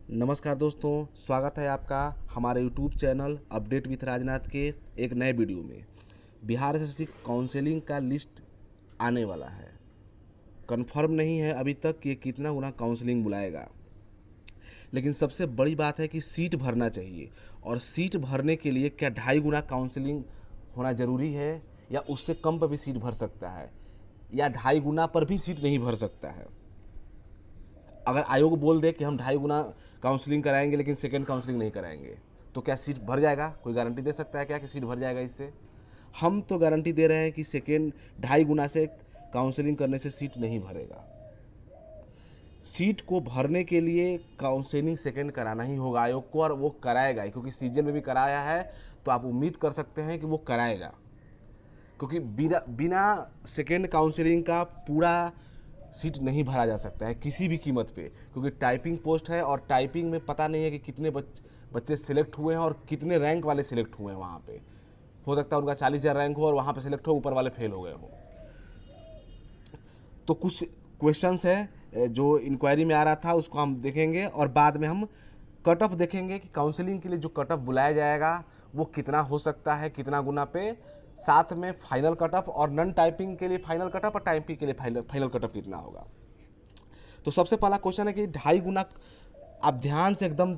नमस्कार दोस्तों, स्वागत है आपका हमारे YouTube channel update with Rajnath के एक नए वीडियो में। बिहार एसएससी काउंसलिंग का लिस्ट आने वाला है। कंफर्म नहीं है अभी तक कि कितना गुना काउंसलिंग बुलाएगा, लेकिन सबसे बड़ी बात है कि सीट भरना चाहिए। और सीट भरने के लिए क्या 2.5 गुना काउंसलिंग होना ज़रूरी है, या उससे कम पर भी सीट भर सकता है, या 2.5 गुना पर भी सीट नहीं भर सकता है। अगर आयोग बोल दे कि हम 2.5 गुना काउंसलिंग कराएंगे लेकिन सेकेंड काउंसलिंग नहीं कराएंगे, तो क्या सीट भर जाएगा? कोई गारंटी दे सकता है क्या कि सीट भर जाएगा? इससे हम तो गारंटी दे रहे हैं कि सेकेंड 2.5 गुना से काउंसलिंग करने से सीट नहीं भरेगा। सीट को भरने के लिए काउंसलिंग सेकेंड कराना ही होगा आयोग को, और वो कराएगा ही, क्योंकि सीजन में भी कराया है। तो आप उम्मीद कर सकते हैं कि वो कराएगा, क्योंकि बिना बिना सेकेंड काउंसलिंग का पूरा सीट नहीं भरा जा सकता है किसी भी कीमत पे, क्योंकि टाइपिंग पोस्ट है और टाइपिंग में पता नहीं है कि कितने बच्चे सिलेक्ट हुए हैं और कितने रैंक वाले सिलेक्ट हुए हैं। वहाँ पे हो सकता है उनका 40,000 रैंक हो और वहाँ पे सिलेक्ट हो, ऊपर वाले फेल हो गए हो। तो कुछ क्वेश्चंस है जो इंक्वायरी में आ रहा था, उसको हम देखेंगे, और बाद में हम कट ऑफ देखेंगे कि काउंसलिंग के लिए जो कट ऑफ बुलाया जाएगा वो कितना हो सकता है, कितना गुना पे, साथ में फाइनल कट ऑफ, और नॉन टाइपिंग के लिए फाइनल कट ऑफ और टाइपिंग के लिए फाइनल कट ऑफ कितना होगा। तो सबसे पहला क्वेश्चन है कि 2.5 गुना। आप ध्यान से एकदम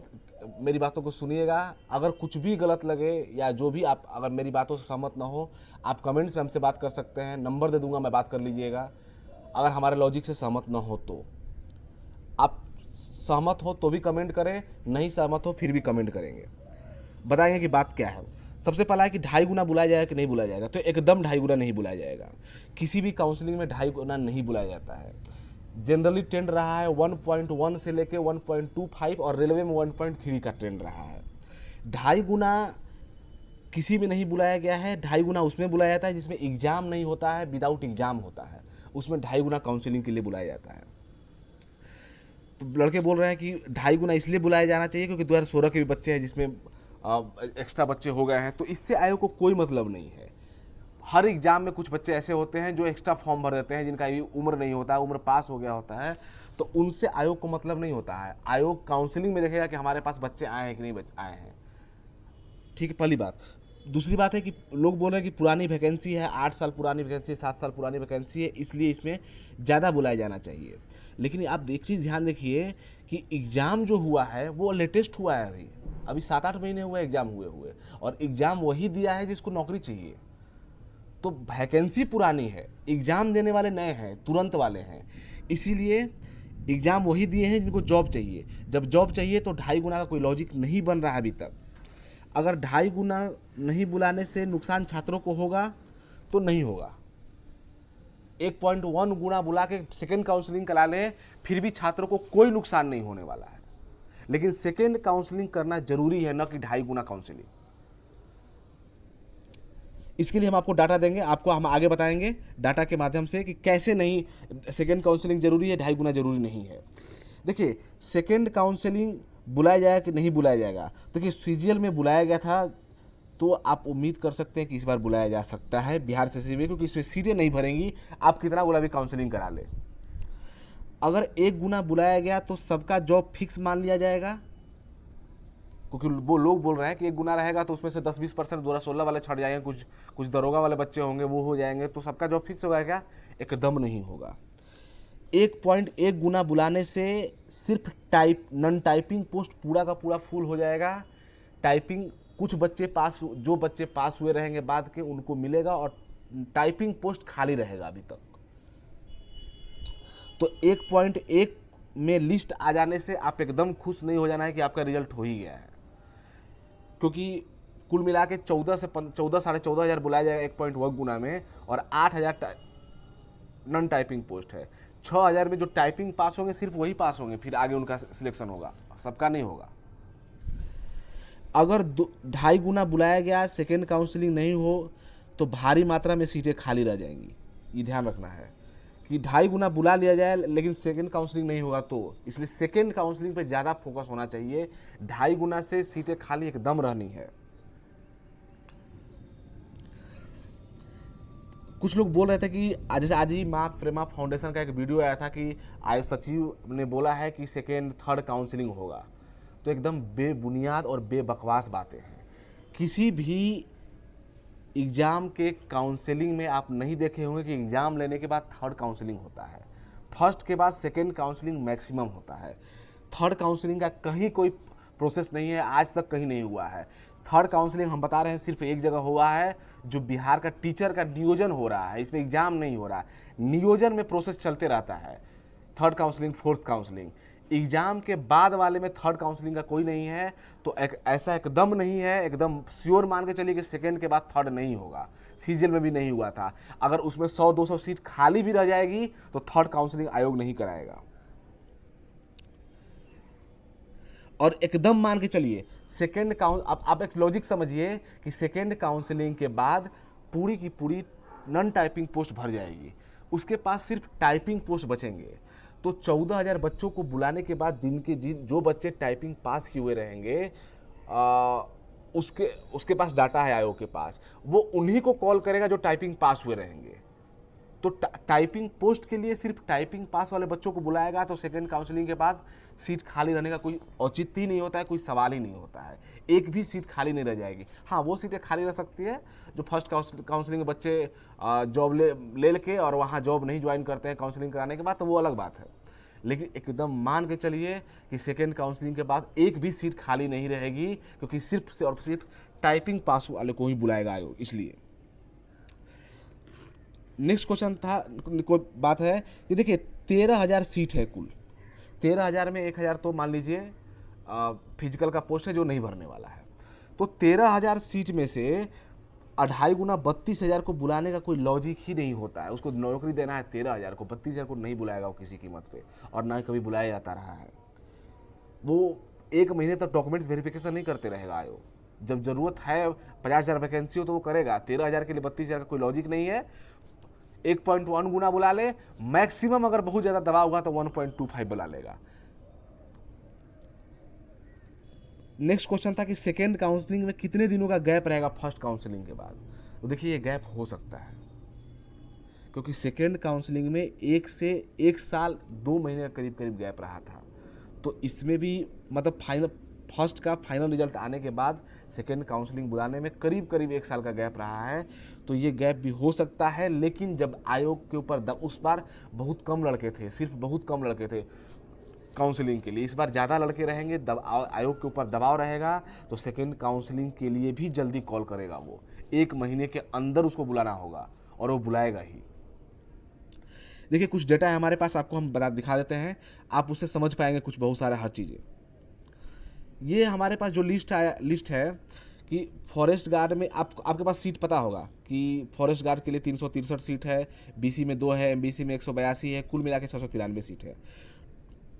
मेरी बातों को सुनिएगा। अगर कुछ भी गलत लगे या जो भी, आप अगर मेरी बातों से सहमत ना हो, आप कमेंट्स में हमसे बात कर सकते हैं, नंबर दे दूंगा, मैं बात कर लीजिएगा। अगर हमारे लॉजिक से सहमत ना हो तो आप सहमत हो तो भी कमेंट करें, नहीं सहमत हो फिर भी कमेंट करेंगे, बताएंगे कि बात क्या है। सबसे पहला है कि 2.5 गुना बुलाया जाएगा कि नहीं बुलाया जाएगा। तो एकदम 2.5 गुना नहीं बुलाया जाएगा। किसी भी काउंसलिंग में 2.5 गुना नहीं बुलाया जाता है। जनरली ट्रेंड रहा है 1.1 से लेके 1.25, और रेलवे में 1.3 का ट्रेंड रहा है। 2.5 गुना किसी में नहीं बुलाया गया है। 2.5 गुना उसमें बुलाया जाता है जिसमें एग्जाम नहीं होता है, विदाउट एग्जाम होता है, उसमें 2.5 गुना काउंसलिंग के लिए बुलाया जाता है। तो लड़के बोल रहे हैं कि 2.5 गुना इसलिए बुलाया जाना चाहिए क्योंकि 2016 के भी बच्चे हैं जिसमें एक्स्ट्रा बच्चे हो गए हैं। तो इससे आयोग को कोई मतलब नहीं है। हर एग्जाम में कुछ बच्चे ऐसे होते हैं जो एक्स्ट्रा फॉर्म भर देते हैं, जिनका उम्र नहीं होता, उम्र पास हो गया होता है, तो उनसे आयोग को मतलब नहीं होता है। आयोग काउंसलिंग में देखेगा कि हमारे पास बच्चे आए हैं कि नहीं आए हैं। ठीक है, पहली बात। दूसरी बात है कि लोग बोल रहे हैं कि पुरानी वैकेंसी है, 8 साल पुरानी वैकेंसी है, 7 साल पुरानी वैकेंसी है, इसलिए इसमें ज़्यादा बुलाया जाना चाहिए। लेकिन आप एक चीज़ ध्यान देखिए कि एग्ज़ाम जो हुआ है वो लेटेस्ट हुआ है। अभी अभी 7-8 महीने हुए एग्ज़ाम हुए, और एग्ज़ाम वही दिया है जिसको नौकरी चाहिए। तो वैकेंसी पुरानी है, एग्ज़ाम देने वाले नए हैं, तुरंत वाले हैं। इसीलिए एग्ज़ाम वही दिए हैं जिनको जॉब चाहिए। जब जॉब चाहिए तो 2.5 गुना का कोई लॉजिक नहीं बन रहा है अभी तक। अगर 2.5 गुना नहीं बुलाने से नुकसान छात्रों को होगा तो नहीं होगा। 1.1 गुना बुला के सेकेंड काउंसलिंग करा लें, फिर भी छात्रों को कोई नुकसान नहीं होने वाला है। लेकिन सेकेंड काउंसलिंग करना जरूरी है, न कि 2.5 गुना काउंसलिंग। इसके लिए हम आपको डाटा देंगे, आपको हम आगे बताएंगे डाटा के माध्यम से कि कैसे नहीं सेकेंड काउंसलिंग जरूरी है, 2.5 गुना जरूरी नहीं है। देखिए, सेकेंड काउंसलिंग बुलाया जाएगा कि नहीं बुलाया जाएगा। देखिए, सीजीएल में बुलाया गया था, तो आप उम्मीद कर सकते हैं कि इस बार बुलाया जा सकता है बिहार एसएससी में, क्योंकि इसमें सीटें नहीं भरेंगी। आप कितना गुना भी काउंसलिंग करा ले, अगर 1 गुना बुलाया गया तो सबका जॉब फिक्स मान लिया जाएगा, क्योंकि वो लोग बोल रहे हैं कि 1 गुना रहेगा तो उसमें से 10-20% 2016 वाले छट जाएंगे, कुछ कुछ दरोगा वाले बच्चे होंगे वो हो जाएंगे, तो सबका जॉब फिक्स होगा क्या? एकदम नहीं होगा। 1.1 गुना बुलाने से सिर्फ नॉन टाइपिंग पोस्ट पूरा का पूरा फुल हो जाएगा। टाइपिंग कुछ बच्चे पास, जो बच्चे पास हुए रहेंगे बाद के, उनको मिलेगा, और टाइपिंग पोस्ट खाली रहेगा अभी तक। तो 1.1 में लिस्ट आ जाने से आप एकदम खुश नहीं हो जाना है कि आपका रिजल्ट हो ही गया है, क्योंकि कुल मिला के 14 साढ़े 14,000 बुलाया जाएगा 1.1 गुना में, और 8,000 नॉन टाइपिंग पोस्ट है। 6,000 में जो टाइपिंग पास होंगे सिर्फ वही पास होंगे, फिर आगे उनका सिलेक्शन होगा, सबका नहीं होगा। अगर 2.5 गुना बुलाया गया, सेकेंड काउंसलिंग नहीं हो, तो भारी मात्रा में सीटें खाली रह जाएंगी। ये ध्यान रखना है कि 2.5 गुना बुला लिया जाए लेकिन सेकेंड काउंसलिंग नहीं होगा, तो इसलिए सेकेंड काउंसलिंग पे ज़्यादा फोकस होना चाहिए। 2.5 गुना से सीटें खाली एकदम रहनी है। कुछ लोग बोल रहे थे कि जैसे आज ही माँ प्रेमा फाउंडेशन का एक वीडियो आया था कि आयोग सचिव ने बोला है कि सेकेंड थर्ड काउंसलिंग होगा। तो एकदम बेबुनियाद और बेबकवास बातें हैं। किसी भी एग्ज़ाम के काउंसलिंग में आप नहीं देखे होंगे कि एग्ज़ाम लेने के बाद थर्ड काउंसलिंग होता है, फर्स्ट के बाद सेकेंड काउंसलिंग मैक्सिमम होता है। थर्ड काउंसलिंग का कहीं कोई प्रोसेस नहीं है, आज तक कहीं नहीं हुआ है। थर्ड काउंसलिंग हम बता रहे हैं सिर्फ एक जगह हुआ है, जो बिहार का टीचर का नियोजन हो रहा है, इसमें एग्जाम नहीं हो रहा है, नियोजन में प्रोसेस चलते रहता है। Third counselling, fourth counselling, exam के बाद वाले में थर्ड काउंसलिंग का कोई नहीं है। तो ऐसा एकदम नहीं है, एकदम श्योर मान के चलिए कि सेकेंड के बाद थर्ड नहीं होगा। सीजीएल में भी नहीं हुआ था। अगर उसमें 100-200 सीट खाली भी रह जाएगी तो थर्ड काउंसलिंग आयोग नहीं कराएगा। और एकदम मान के चलिए सेकेंड आप एक लॉजिक समझिए कि सेकेंड काउंसलिंग के बाद पूरी की पूरी नॉन टाइपिंग पोस्ट भर जाएगी, उसके पास सिर्फ टाइपिंग पोस्ट बचेंगे। तो 14,000 बच्चों को बुलाने के बाद दिन के जो बच्चे टाइपिंग पास किए हुए रहेंगे, उसके पास डाटा है आयोग के पास, वो उन्हीं को कॉल करेगा जो टाइपिंग पास हुए रहेंगे। तो टाइपिंग पोस्ट के लिए सिर्फ टाइपिंग पास वाले बच्चों को बुलाएगा तो सेकेंड काउंसलिंग के बाद सीट खाली रहने का कोई औचित्य ही नहीं होता है, कोई सवाल ही नहीं होता है। एक भी सीट खाली नहीं रह जाएगी। हाँ, वो सीटें खाली रह सकती है जो फर्स्ट काउंसलिंग के बच्चे जॉब ले के और वहाँ जॉब नहीं ज्वाइन करते हैं काउंसलिंग कराने के बाद, तो वो अलग बात है। लेकिन एकदम मान के चलिए कि सेकेंड काउंसलिंग के बाद एक भी सीट खाली नहीं रहेगी, क्योंकि सिर्फ से और सिर्फ टाइपिंग पास वाले को ही बुलाएगा आयोग। इसलिए नेक्स्ट क्वेश्चन था, कोई बात है कि देखिए 13,000 सीट है कुल। 13,000 में 1,000 तो मान लीजिए फिजिकल का पोस्ट है जो नहीं भरने वाला है। तो 13,000 सीट में से 2.5 गुना 32,000 को बुलाने का कोई लॉजिक ही नहीं होता है। उसको नौकरी देना है 13,000 को, 32,000 को नहीं बुलाएगा वो किसी कीमत पे, और ना ही कभी बुलाया जाता रहा है। वो 1 महीने तक डॉक्यूमेंट्स वेरिफिकेशन नहीं करते रहेगा आयोग। जब जरूरत है 50,000 वैकेंसी हो तो वो करेगा। 13,000 के लिए 32,000 का कोई लॉजिक नहीं है। 1.1 गुना बुला ले, मैक्सिमम अगर बहुत ज्यादा दबाव हुआ तो 1.25 बुला लेगा। नेक्स्ट क्वेश्चन था कि सेकेंड काउंसलिंग में कितने दिनों का गैप रहेगा फर्स्ट काउंसलिंग के बाद। तो देखिए ये गैप हो सकता है, क्योंकि सेकेंड काउंसलिंग में 1 साल 2 महीने का करीब करीब गैप रहा था। तो इसमें भी मतलब फर्स्ट का फाइनल रिजल्ट आने के बाद सेकेंड काउंसलिंग बुलाने में करीब करीब 1 साल का गैप रहा है। तो ये गैप भी हो सकता है। लेकिन जब आयोग के ऊपर उस बार बहुत कम लड़के थे, सिर्फ बहुत कम लड़के थे काउंसलिंग के लिए, इस बार ज़्यादा लड़के रहेंगे, आयोग के ऊपर दबाव रहेगा, तो सेकेंड काउंसलिंग के लिए भी जल्दी कॉल करेगा वो। 1 महीने के अंदर उसको बुलाना होगा और वो बुलाएगा ही। देखिए कुछ डेटा है हमारे पास, आपको हम दिखा देते हैं, आप उससे समझ पाएंगे कुछ बहुत सारा हर चीज़ें। ये हमारे पास जो लिस्ट है कि फॉरेस्ट गार्ड में आपके पास सीट पता होगा कि फॉरेस्ट गार्ड के लिए 363 सीट है, बीसी में 2 है, एमबीसी में 182 है, कुल मिला के 693 सीट है।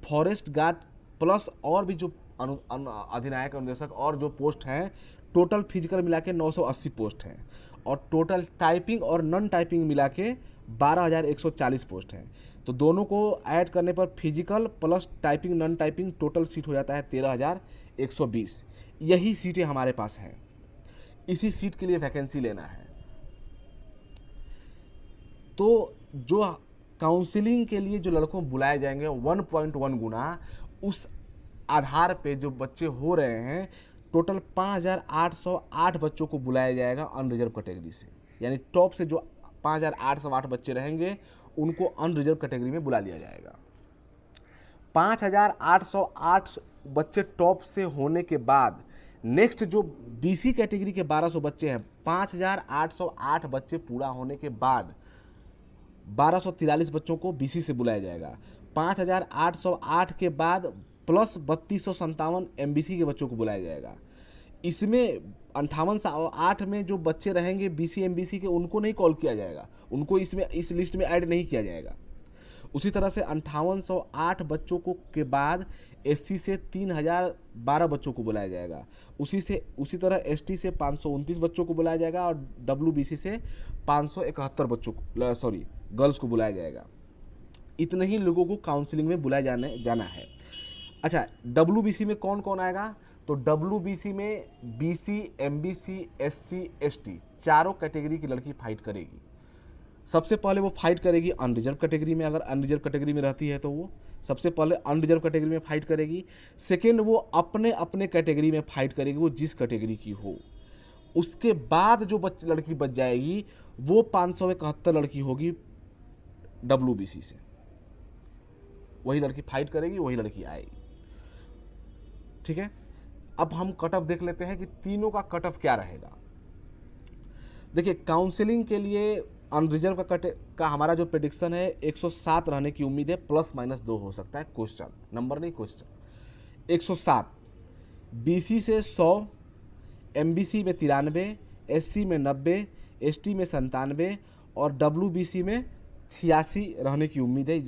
फॉरेस्ट गार्ड प्लस और भी जो अधिनायक अनुदेशक और जो पोस्ट हैं, टोटल फिजिकल मिला के 980 पोस्ट हैं, और टोटल टाइपिंग और नॉन टाइपिंग मिला के 12,140 पोस्ट हैं। तो दोनों को ऐड करने पर physical plus typing non typing total seat हो जाता है 13,120। यही सीटें हमारे पास हैं, इसी सीट के लिए वैकेंसी लेना है। तो जो काउंसलिंग के लिए जो लड़कों बुलाए जाएंगे 1.1 गुना, उस आधार पे जो बच्चे हो रहे हैं, टोटल 5,808 बच्चों को बुलाया जाएगा अनरिजर्व कैटेगरी से। यानी टॉप से जो 5,808 बच्चे रहेंगे उनको अनरिजर्व कैटेगरी में बुला लिया जाएगा। 5,808 बच्चे टॉप से होने के बाद नेक्स्ट जो बीसी कैटेगरी के 1,200 बच्चे हैं, 5,808 बच्चे पूरा होने के बाद 1,243 बच्चों को बीसी से बुलाया जाएगा। 5,808 के बाद प्लस 3,257 एमबीसी के बच्चों को बुलाया जाएगा। इसमें 5808 में जो बच्चे रहेंगे बीसी एमबीसी के, उनको नहीं कॉल किया जाएगा, उनको इस लिस्ट में ऐड नहीं किया जाएगा। उसी तरह से 5808 बच्चों को के बाद एससी से 3,012 बच्चों को बुलाया जाएगा। उसी तरह एसटी से 529 बच्चों को बुलाया जाएगा, और डब्ल्यूबीसी से 571 बच्चों को गर्ल्स को बुलाया जाएगा। इतने ही लोगों को काउंसलिंग में बुलाया जाना है। अच्छा, डब्ल्यूबीसी में कौन कौन आएगा? तो डब्ल्यूबीसी में बीसी, एमबीसी, एससी, एसटी चारों कैटेगरी की लड़की फाइट करेगी। सबसे पहले वो फाइट करेगी अनरिजर्व कैटेगरी में, अगर अनरिजर्व कैटेगरी में रहती है तो वो सबसे पहले अनरिजर्व कैटेगरी में फाइट करेगी। सेकेंड, वो अपने अपने कैटेगरी में फाइट करेगी, वो जिस कैटेगरी की हो। उसके बाद जो लड़की बच जाएगी वो 571 लड़की होगी WBC से, वही लड़की फाइट करेगी, वही लड़की आएगी। ठीक है, अब हम कट ऑफ देख लेते हैं कि तीनों का कट ऑफ क्या रहेगा। देखिए, काउंसलिंग के लिए अनरिजर्व का हमारा जो प्रेडिक्शन है 107 रहने की उम्मीद है, +-2 हो सकता है, क्वेश्चन नंबर नहीं क्वेश्चन। 107, BC से 100, MBC में 93, SC में 90, ST में 97 और WBC में 86 रहने की उम्मीद है।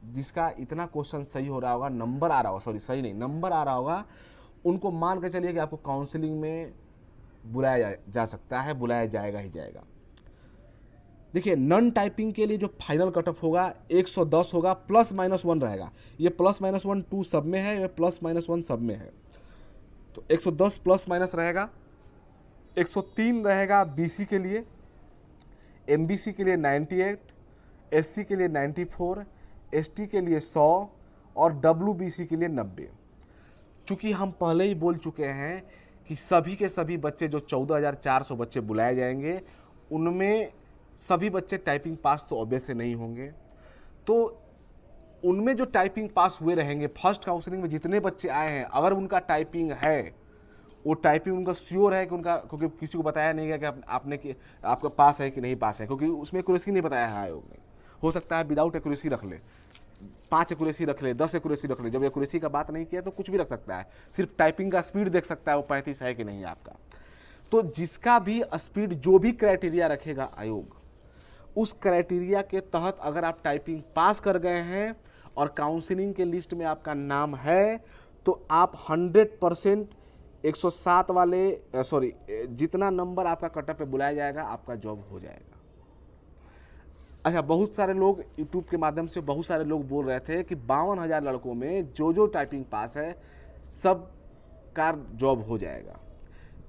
जिसका इतना क्वेश्चन सही हो रहा होगा, नंबर आ रहा होगा, सही नहीं, नंबर आ रहा होगा, उनको मान के चलिए कि आपको काउंसलिंग में बुलाया जा सकता है, बुलाया जाएगा ही जाएगा। देखिए, नॉन टाइपिंग के लिए जो फाइनल कट ऑफ होगा 110 होगा, +-1 रहेगा। ये +-1 2 सब में है, ये +-1 सब में है, तो 110 + रहेगा। 103 रहेगा BC के लिए, MBC के लिए 98, SC के लिए 94, ST के लिए 100 और WBC के लिए 90। चूँकि हम पहले ही बोल चुके हैं कि सभी के सभी बच्चे, जो 14,400 बच्चे बुलाए जाएंगे, उनमें सभी बच्चे टाइपिंग पास तो ऑब्वियस से नहीं होंगे। तो उनमें जो टाइपिंग पास हुए रहेंगे, फर्स्ट काउंसलिंग में जितने बच्चे आए हैं, अगर उनका टाइपिंग है, वो टाइपिंग उनका श्योर है कि उनका, क्योंकि किसी को बताया नहीं गया कि आपका पास है कि नहीं पास है, क्योंकि उसमें एक्यूरेसी नहीं बताया है आयोग ने। हो सकता है विदाउट एक्यूरेसी रख ले, 5 एक्यूरेसी रख ले, 10 एक्यूरेसी रख ले। जब एक्यूरेसी का बात नहीं किया तो कुछ भी रख सकता है, सिर्फ टाइपिंग का स्पीड देख सकता है वो 35 है कि नहीं आपका। तो जिसका भी स्पीड, जो भी क्राइटेरिया रखेगा आयोग, उस क्राइटेरिया के तहत अगर आप टाइपिंग पास कर गए हैं और काउंसलिंग के लिस्ट में आपका नाम है, तो आप 100% 107 वाले जितना नंबर आपका कटअप पे बुलाया जाएगा, आपका जॉब हो जाएगा। अच्छा, बहुत सारे लोग यूट्यूब के माध्यम से बहुत सारे लोग बोल रहे थे कि 52,000 लड़कों में जो टाइपिंग पास है सब का जॉब हो जाएगा।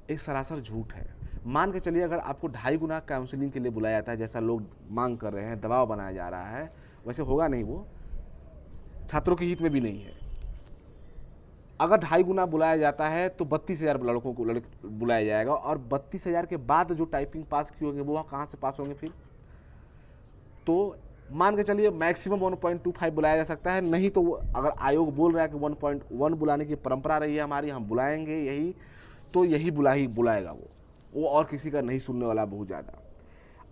एक सरासर झूठ है। मान के चलिए, अगर आपको 2.5 गुना काउंसलिंग के लिए बुलाया जाता है, जैसा लोग मांग कर रहे हैं, दबाव बनाया जा रहा है, वैसे होगा नहीं, वो छात्रों के हित में भी नहीं है। अगर 2.5 गुना बुलाया जाता है तो 32,000 लड़कों को बुलाया जाएगा, और 32,000 के बाद जो टाइपिंग पास किए होंगे वो कहाँ से पास होंगे फिर? तो मान के चलिए मैक्सिमम 1.25 बुलाया जा सकता है, नहीं तो अगर आयोग बोल रहा है कि 1.1 बुलाने की परंपरा रही है हमारी, हम बुलाएंगे यही, तो यही बुलाएगा वो और किसी का नहीं सुनने वाला बहुत ज़्यादा।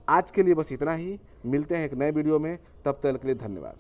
आज के लिए बस इतना ही, मिलते हैं एक नए वीडियो में, तब तक के लिए धन्यवाद।